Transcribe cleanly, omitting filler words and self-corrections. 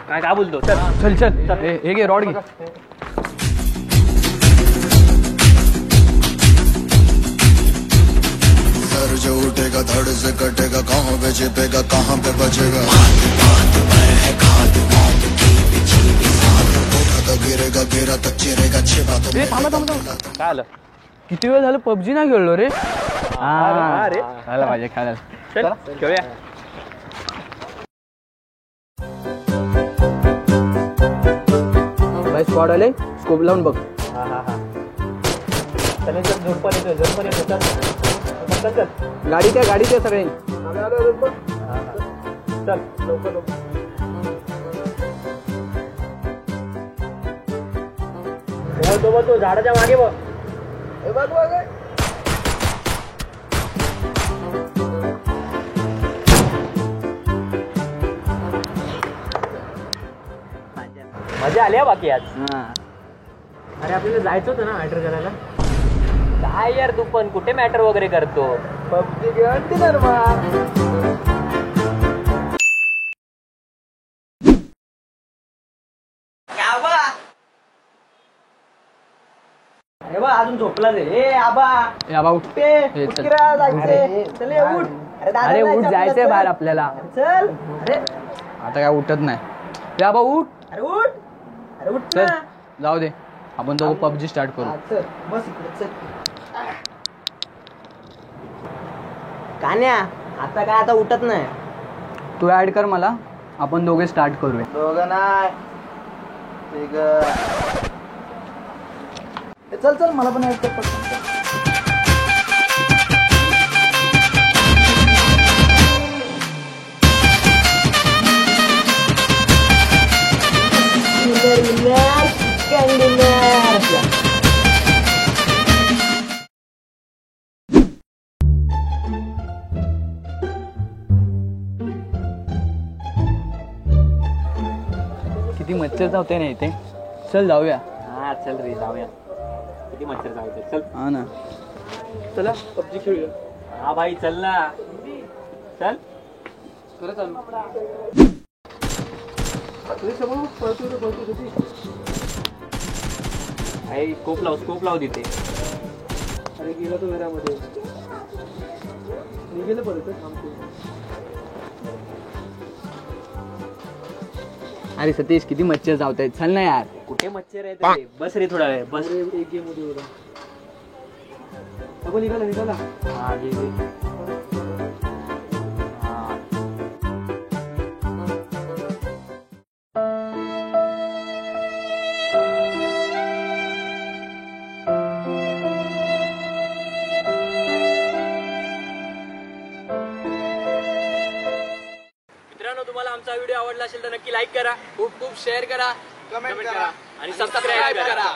काय बोलतो? चल चल चल हे घे रॉड घे. सर जो उठेगा धड़ से कटेगा, कहाँ पे छिपेगा कहाँ पे बचेगा. गिरेगा गिरा तक चिरेगा छिपा तो. थांबा थांबा. काय आलं? किती वेळ झालं पबजी नाही खेळलो रे. अरे खायला पाहिजे खायला. चल खेळूया. बाय स्क्वॉड आले, स्कोप लावून बघ. गाडी त्या सगळे. चल लवकर. तो झाडाच्या मागे बघ. मजा आली बाकी आज. अरे आपल्याला जायचं होतं ना मॅटर करायला. काय यार तू पण कुठे मॅटर वगैरे करतो. पबजी अजून झोपला रे. आबा उठते. अरे उठ, जायचंय बाहेर आपल्याला. चल. आता काय उठत नाही. आबा उठ. अरे उठ. अरे उठ. चल जाऊ दे, आपण दोघं पबजी स्टार्ट करू. बस इकडे चल. कान्या आता काय आता उठत नाही. तू ऍड कर मला, आपण दोघे स्टार्ट करूया. दोघं नाही. चल चल मला पण ऍड कर पटकन. किती मच्छर चावते ना इथे. चल जाऊया. हा चल रे जाऊया. किती मच्छर चावते. चल. हा ना. चला पबजी खेळूया. हा भाई चल ना. चल. खरं चालू. स्कोप लाव तिथे. अरे गेला तो घरामध्ये. गेलं परत. अरे सतीश किती मच्छर चावत आहेत. चल ना यार. कुठे मच्छर आहे. बस रे थोडा वेळ बस. एक गेम मध्ये निघाला. हा मित्रांनो, तुम्हाला आमचा व्हिडिओ आवडला असेल तर नक्की लाईक करा, खूप खूप शेअर करा, कमेंट करा आणि सबस्क्राईब करा.